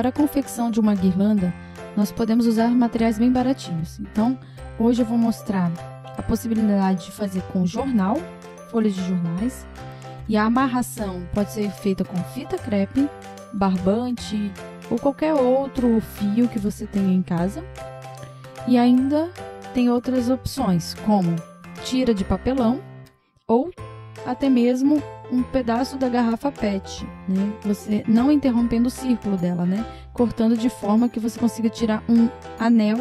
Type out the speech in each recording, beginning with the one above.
para a confecção de uma guirlanda, nós podemos usar materiais bem baratinhos. Então, hoje eu vou mostrar a possibilidade de fazer com jornal, folhas de jornais, e a amarração pode ser feita com fita crepe, barbante ou qualquer outro fio que você tenha em casa. E ainda tem outras opções, como tira de papelão ou até mesmo um pedaço da garrafa PET, né? Você não interrompendo o círculo dela, né? Cortando de forma que você consiga tirar um anel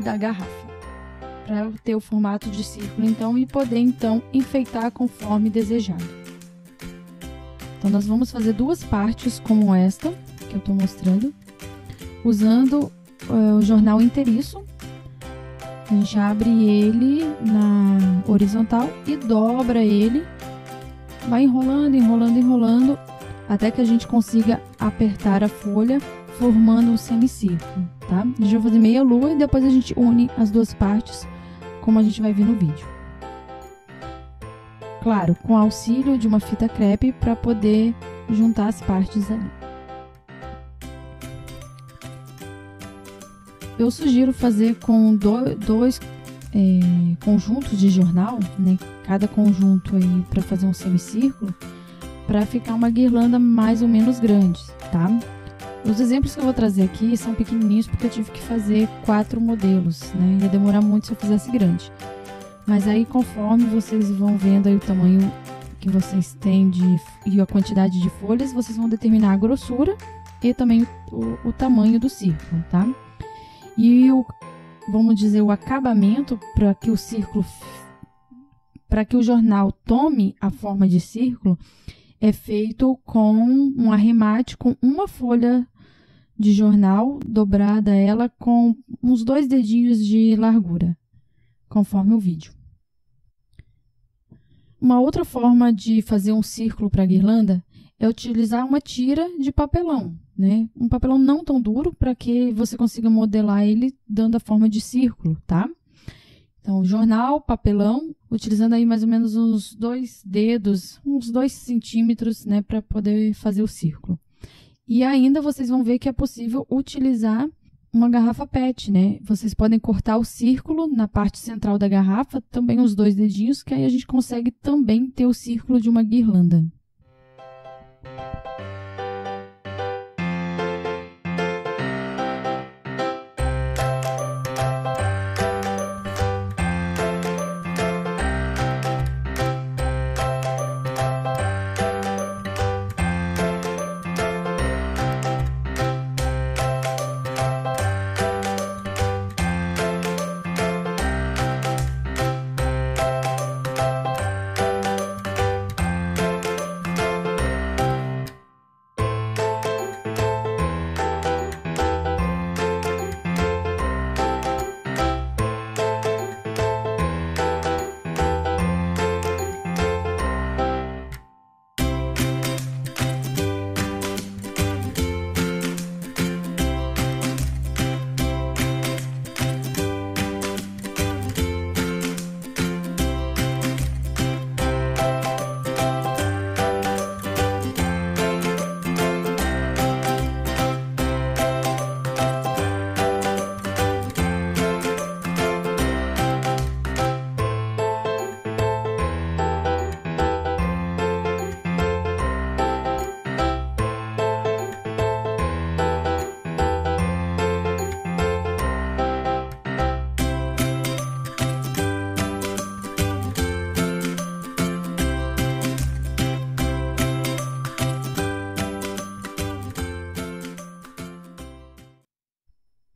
da garrafa para ter o formato de círculo, então, e poder então enfeitar conforme desejado. Então, nós vamos fazer duas partes como esta que eu estou mostrando, usando o jornal inteiriço. A gente abre ele na horizontal e dobra ele, vai enrolando, enrolando, enrolando, até que a gente consiga apertar a folha, formando um semicírculo, tá? A gente vai fazer meia lua e depois a gente une as duas partes, como a gente vai ver no vídeo. Claro, com auxílio de uma fita crepe para poder juntar as partes ali. Eu sugiro fazer com dois conjuntos de jornal, né? Cada conjunto aí para fazer um semicírculo, para ficar uma guirlanda mais ou menos grande, tá? Os exemplos que eu vou trazer aqui são pequenininhos porque eu tive que fazer 4 modelos, né? Ia demorar muito se eu fizesse grande. Mas aí, conforme vocês vão vendo aí o tamanho que vocês têm e a quantidade de folhas, vocês vão determinar a grossura e também o tamanho do círculo, tá? E vamos dizer, o acabamento para que o jornal tome a forma de círculo é feito com um arremate com uma folha de jornal dobrada ela com uns 2 dedinhos de largura, conforme o vídeo. Uma outra forma de fazer um círculo para a guirlanda é utilizar uma tira de papelão, né? Um papelão não tão duro para que você consiga modelar ele dando a forma de círculo, tá? Então, jornal, papelão, utilizando aí mais ou menos uns 2 dedos, uns 2 centímetros, né, para poder fazer o círculo. E ainda vocês vão ver que é possível utilizar uma garrafa PET, né? Vocês podem cortar o círculo na parte central da garrafa, também os 2 dedinhos, que aí a gente consegue também ter o círculo de uma guirlanda.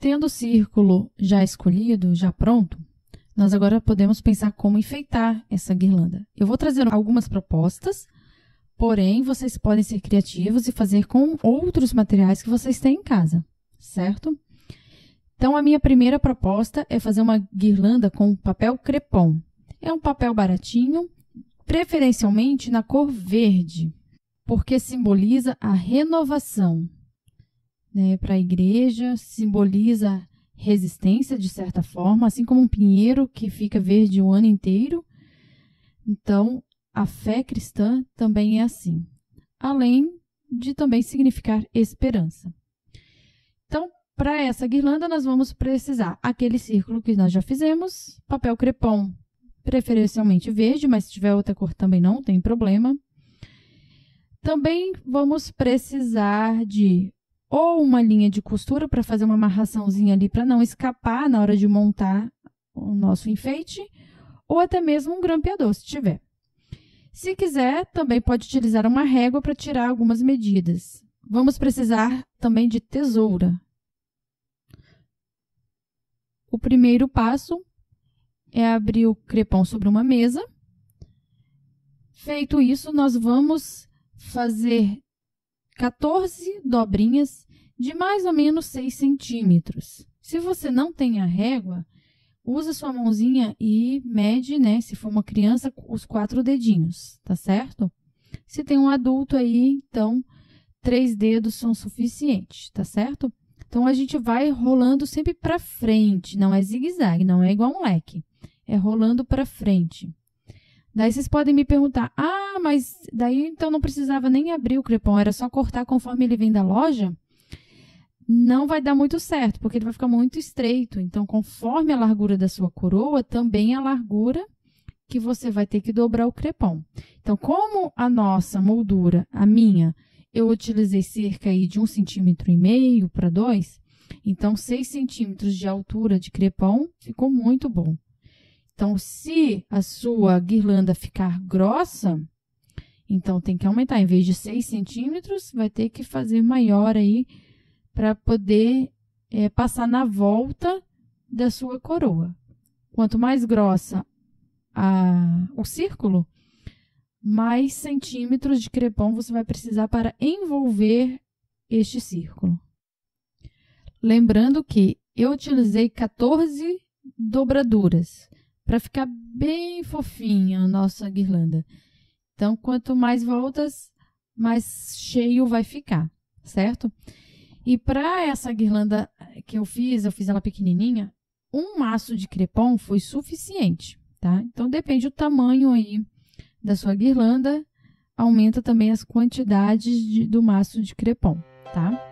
Tendo o círculo já escolhido, já pronto, nós agora podemos pensar como enfeitar essa guirlanda. Eu vou trazer algumas propostas, porém, vocês podem ser criativos e fazer com outros materiais que vocês têm em casa, certo? Então, a minha primeira proposta é fazer uma guirlanda com papel crepom. É um papel baratinho, preferencialmente na cor verde, porque simboliza a renovação. Para a igreja, simboliza resistência, de certa forma, assim como um pinheiro que fica verde o ano inteiro. Então, a fé cristã também é assim, além de também significar esperança. Para essa guirlanda, nós vamos precisar aquele círculo que nós já fizemos, papel crepom, preferencialmente verde, mas se tiver outra cor também não tem problema. Também vamos precisar de ou uma linha de costura para fazer uma amarraçãozinha ali para não escapar na hora de montar o nosso enfeite, ou até mesmo um grampeador, se tiver. Se quiser, também pode utilizar uma régua para tirar algumas medidas. Vamos precisar também de tesoura. O primeiro passo é abrir o crepom sobre uma mesa. Feito isso, nós vamos fazer 14 dobrinhas de mais ou menos 6 centímetros. Se você não tem a régua, usa sua mãozinha e mede, né? Se for uma criança, os 4 dedinhos, tá certo? Se tem um adulto aí, então, 3 dedos são suficientes, tá certo? Então, a gente vai rolando sempre para frente, não é zigue-zague, não é igual um leque. É rolando para frente. Daí, vocês podem me perguntar, mas daí, então, não precisava nem abrir o crepom, era só cortar conforme ele vem da loja? Não vai dar muito certo, porque ele vai ficar muito estreito. Então, conforme a largura da sua coroa, também a largura que você vai ter que dobrar o crepom. Então, como a nossa moldura, a minha, eu utilizei cerca aí de 1,5 cm para 2, então 6 centímetros de altura de crepom ficou muito bom. Então, se a sua guirlanda ficar grossa, então tem que aumentar. Em vez de 6 centímetros, vai ter que fazer maior aí para poder passar na volta da sua coroa. Quanto mais grossa o círculo, mais centímetros de crepom você vai precisar para envolver este círculo. Lembrando que eu utilizei 14 dobraduras para ficar bem fofinha a nossa guirlanda. Então, quanto mais voltas, mais cheio vai ficar, certo? E para essa guirlanda que eu fiz ela pequenininha, um maço de crepom foi suficiente, tá? Então, depende do tamanho aí da sua guirlanda, aumenta também as quantidades do maço de crepom, tá?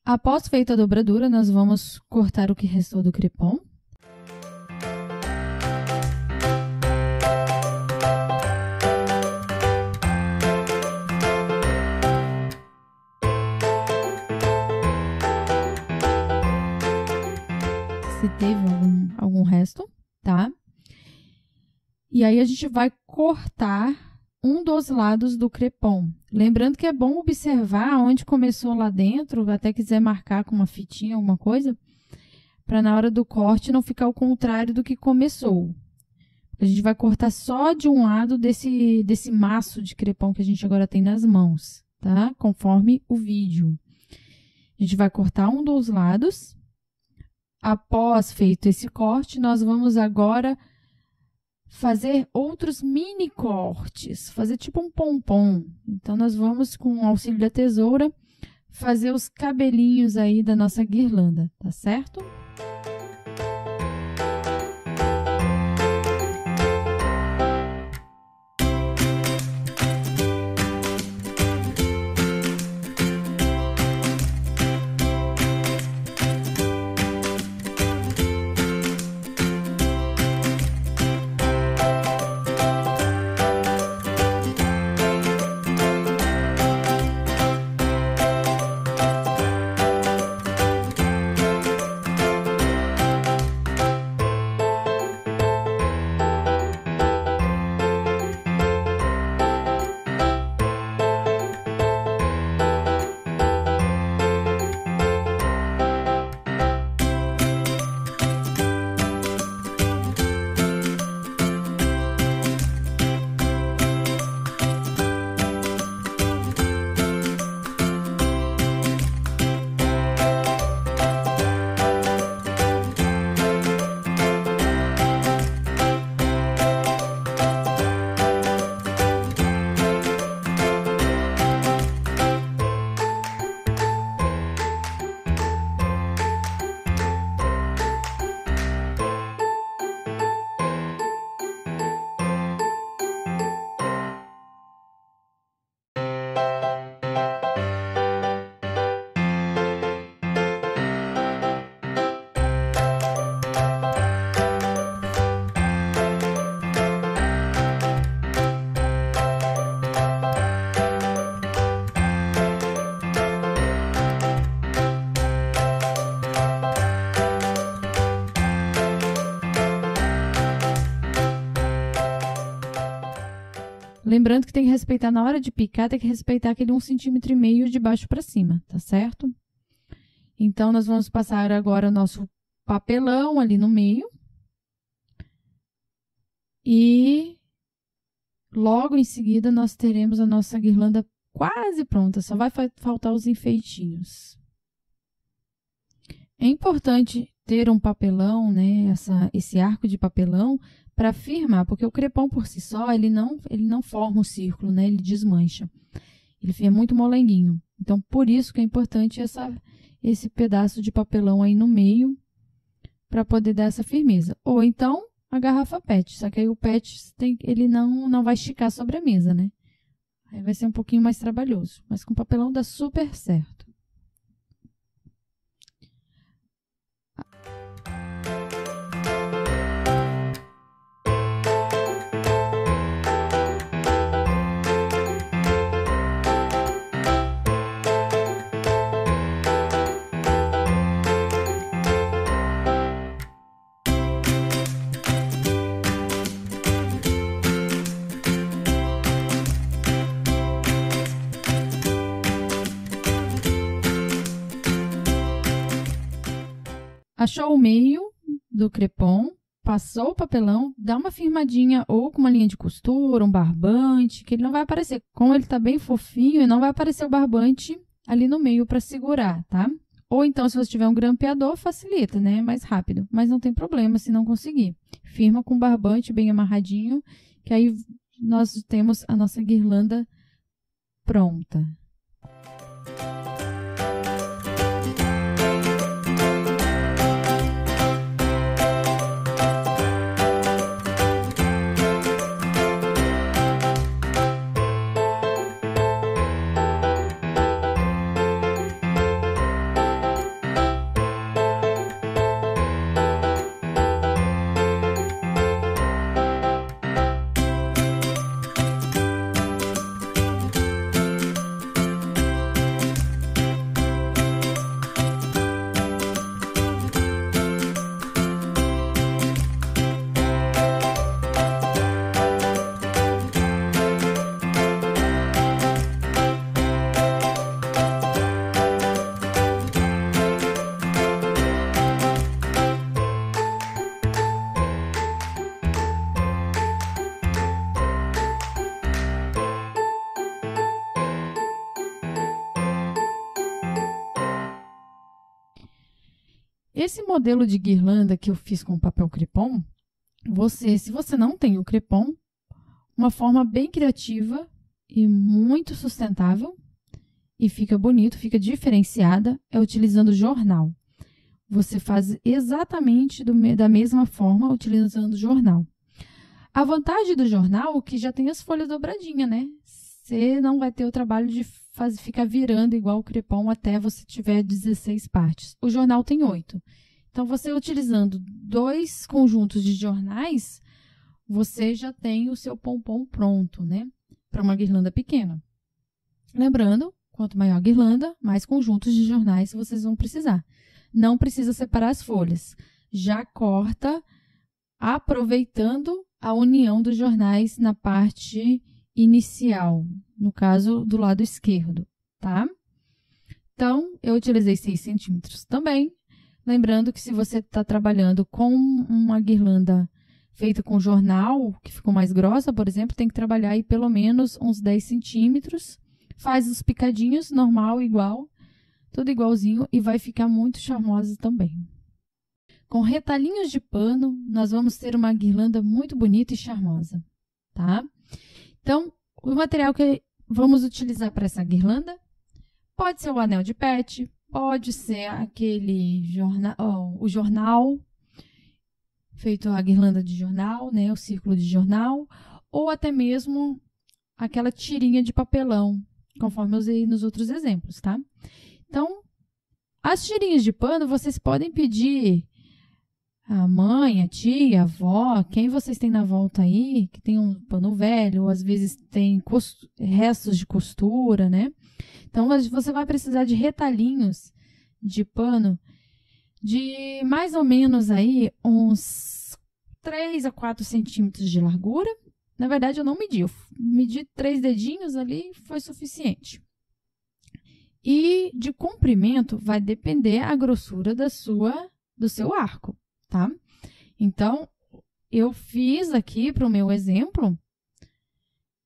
Após feita a dobradura, nós vamos cortar o que restou do crepom. Se teve algum resto, tá? E aí, a gente vai cortar um dos lados do crepom. Lembrando que é bom observar onde começou lá dentro, até quiser marcar com uma fitinha, alguma coisa, para na hora do corte não ficar ao contrário do que começou. A gente vai cortar só de um lado desse maço de crepom que a gente agora tem nas mãos, tá? Conforme o vídeo. A gente vai cortar um dos lados. Após feito esse corte, nós vamos agora fazer outros mini cortes, fazer tipo um pompom. Então, nós vamos, com o auxílio da tesoura, fazer os cabelinhos aí da nossa guirlanda, tá certo? Lembrando que tem que respeitar, na hora de picar, tem que respeitar aquele 1,5 cm de baixo para cima, tá certo? Então, nós vamos passar agora o nosso papelão ali no meio. E logo em seguida, nós teremos a nossa guirlanda quase pronta, só vai faltar os enfeitinhos. É importante ter um papelão, né, esse arco de papelão, para firmar, porque o crepom por si só, ele não forma um círculo, né, ele desmancha. Ele fica muito molenguinho. Então, por isso que é importante esse pedaço de papelão aí no meio, para poder dar essa firmeza. Ou então, a garrafa PET, só que aí o PET ele não vai esticar sobre a mesa, né? Aí vai ser um pouquinho mais trabalhoso, mas com papelão dá super certo. Achou o meio do crepom, passou o papelão, dá uma firmadinha ou com uma linha de costura, um barbante, que ele não vai aparecer. Como ele tá bem fofinho, não vai aparecer o barbante ali no meio para segurar, tá? Ou então, se você tiver um grampeador, facilita, né? É mais rápido, mas não tem problema se não conseguir. Firma com o barbante bem amarradinho, que aí nós temos a nossa guirlanda pronta. Esse modelo de guirlanda que eu fiz com papel crepom, se você não tem o crepom, uma forma bem criativa e muito sustentável, e fica bonito, fica diferenciada, é utilizando jornal. Você faz exatamente da mesma forma utilizando jornal. A vantagem do jornal é que já tem as folhas dobradinhas, né? Você não vai ter o trabalho de ficar virando igual o crepom até você tiver 16 partes. O jornal tem 8. Então, você utilizando 2 conjuntos de jornais, você já tem o seu pompom pronto, né? Para uma guirlanda pequena. Lembrando, quanto maior a guirlanda, mais conjuntos de jornais vocês vão precisar. Não precisa separar as folhas. Já corta aproveitando a união dos jornais na parte inicial, no caso do lado esquerdo, tá? Então, eu utilizei 6 centímetros também. Lembrando que se você está trabalhando com uma guirlanda feita com jornal, que ficou mais grossa, por exemplo, tem que trabalhar aí pelo menos uns 10 centímetros. Faz os picadinhos, normal, igual, tudo igualzinho, e vai ficar muito charmosa também. Com retalhinhos de pano, nós vamos ter uma guirlanda muito bonita e charmosa, tá? Então, o material que vamos utilizar para essa guirlanda pode ser o anel de PET, pode ser aquele o jornal, feito a guirlanda de jornal, né, o círculo de jornal, ou até mesmo aquela tirinha de papelão, conforme eu usei nos outros exemplos, tá? Então, as tirinhas de pano, vocês podem pedir a mãe, a tia, a avó, quem vocês têm na volta aí, que tem um pano velho, ou às vezes tem restos de costura, né? Então, você vai precisar de retalhinhos de pano de mais ou menos aí uns 3 a 4 centímetros de largura Na verdade, eu não medi. Eu medi 3 dedinhos ali, foi suficiente. E de comprimento vai depender a grossura do seu arco, tá? Então, eu fiz aqui para o meu exemplo,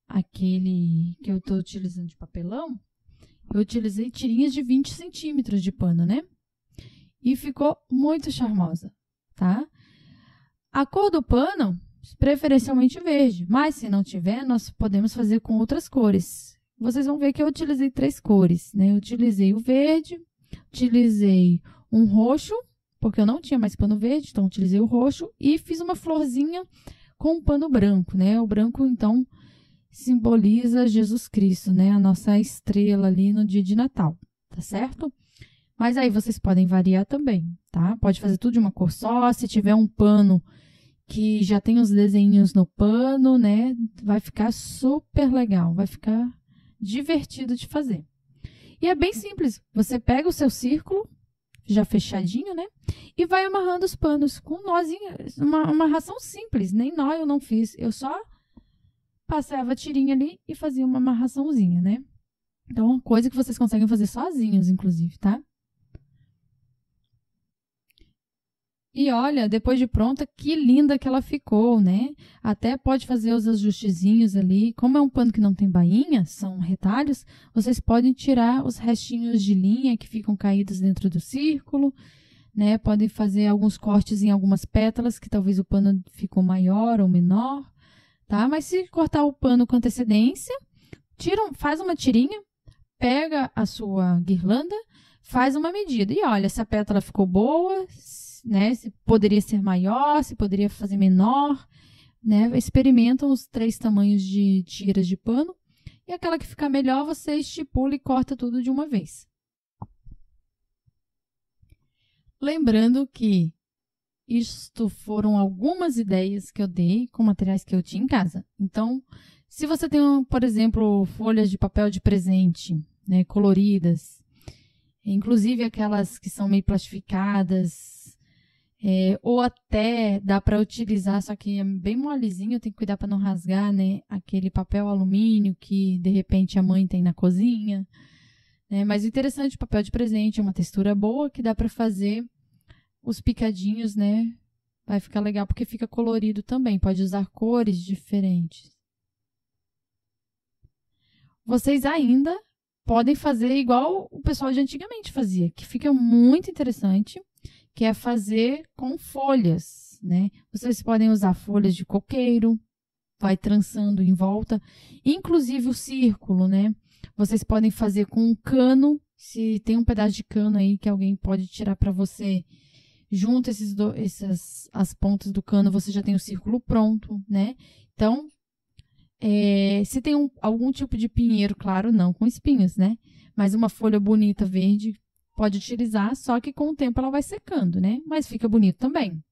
aquele que eu estou utilizando de papelão, eu utilizei tirinhas de 20 centímetros de pano, né? E ficou muito charmosa, tá? A cor do pano, preferencialmente verde, mas se não tiver, nós podemos fazer com outras cores. Vocês vão ver que eu utilizei 3 cores, né? Eu utilizei o verde, utilizei um roxo, porque eu não tinha mais pano verde, então utilizei o roxo e fiz uma florzinha com um pano branco, né? O branco, então, simboliza Jesus Cristo, né? A nossa estrela ali no dia de Natal, tá certo? Mas aí vocês podem variar também, tá? Pode fazer tudo de uma cor só. Se tiver um pano que já tem os desenhos no pano, né? Vai ficar super legal, vai ficar divertido de fazer. E é bem simples. Você pega o seu círculo, já fechadinho, né? E vai amarrando os panos com um nozinho, uma amarração simples. Nem nó eu não fiz, eu só passava a tirinha ali e fazia uma amarraçãozinha, né? Então, uma coisa que vocês conseguem fazer sozinhos, inclusive, tá? E olha, depois de pronta, que linda que ela ficou, né? Até pode fazer os ajustezinhos ali. Como é um pano que não tem bainha, são retalhos, vocês podem tirar os restinhos de linha que ficam caídos dentro do círculo, né? Podem fazer alguns cortes em algumas pétalas, que talvez o pano ficou maior ou menor, tá? Mas se cortar o pano com antecedência, faz uma tirinha, pega a sua guirlanda, faz uma medida. E olha, se a pétala ficou boa, né? Se poderia ser maior, se poderia fazer menor, né? Experimentam os 3 tamanhos de tiras de pano e aquela que ficar melhor você estipula e corta tudo de uma vez. Lembrando que isto foram algumas ideias que eu dei com materiais que eu tinha em casa. Então, se você tem, por exemplo, folhas de papel de presente, né, coloridas, inclusive aquelas que são meio plastificadas, ou até dá para utilizar, só que é bem molezinho, tem que cuidar para não rasgar, né? Aquele papel alumínio que, de repente, a mãe tem na cozinha. Né? Mas o interessante, papel de presente é uma textura boa que dá para fazer os picadinhos, né? Vai ficar legal porque fica colorido também. Pode usar cores diferentes. Vocês ainda podem fazer igual o pessoal de antigamente fazia, que fica muito interessante, que é fazer com folhas, né? Vocês podem usar folhas de coqueiro, vai trançando em volta, inclusive o círculo, né? Vocês podem fazer com um cano, se tem um pedaço de cano aí que alguém pode tirar para você, junta as pontas do cano, você já tem o círculo pronto, né? Então, se tem algum tipo de pinheiro, claro, não com espinhos, né? Mas uma folha bonita verde, pode utilizar, só que com o tempo ela vai secando, né? Mas fica bonito também.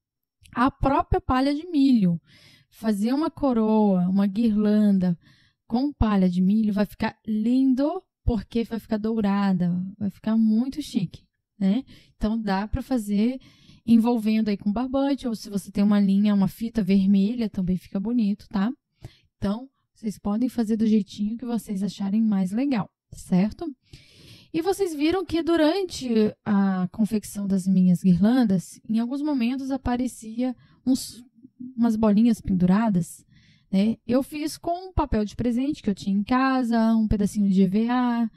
A própria palha de milho. Fazer uma coroa, uma guirlanda com palha de milho vai ficar lindo, porque vai ficar dourada, vai ficar muito chique, né? Então, dá para fazer envolvendo aí com barbante, ou se você tem uma linha, uma fita vermelha, também fica bonito, tá? Então, vocês podem fazer do jeitinho que vocês acharem mais legal, certo? E vocês viram que durante a confecção das minhas guirlandas, em alguns momentos aparecia umas bolinhas penduradas, né? Eu fiz com um papel de presente que eu tinha em casa, um pedacinho de EVA,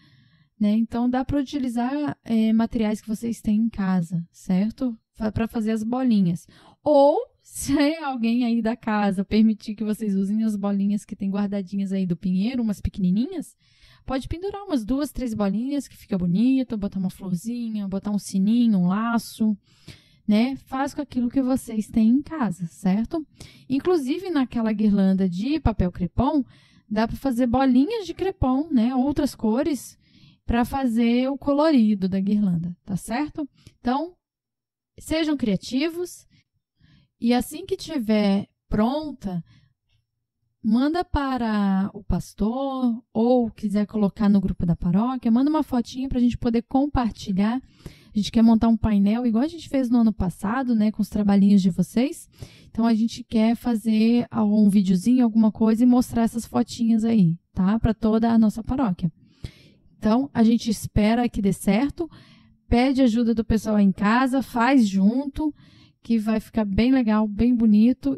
né? Então, dá para utilizar materiais que vocês têm em casa, certo? Para fazer as bolinhas. Ou, se alguém aí da casa permitir que vocês usem as bolinhas que tem guardadinhas aí do pinheiro, umas pequenininhas, pode pendurar umas 2, 3 bolinhas que fica bonito, botar uma florzinha, botar um sininho, um laço, né? Faz com aquilo que vocês têm em casa, certo? Inclusive, naquela guirlanda de papel crepom, dá para fazer bolinhas de crepom, né? Outras cores, para fazer o colorido da guirlanda, tá certo? Então, sejam criativos e assim que tiver pronta, manda para o pastor ou quiser colocar no grupo da paróquia, manda uma fotinha para a gente poder compartilhar, A gente quer montar um painel, igual a gente fez no ano passado, né, com os trabalhinhos de vocês. Então, a gente quer fazer um videozinho, alguma coisa, e mostrar essas fotinhas aí, tá? Para toda a nossa paróquia. Então, a gente espera que dê certo. Pede ajuda do pessoal aí em casa, faz junto, que vai ficar bem legal, bem bonito.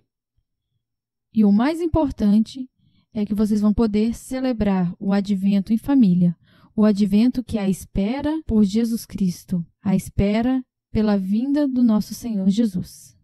E o mais importante é que vocês vão poder celebrar o Advento em família. O Advento que é a espera por Jesus Cristo, a espera pela vinda do nosso Senhor Jesus.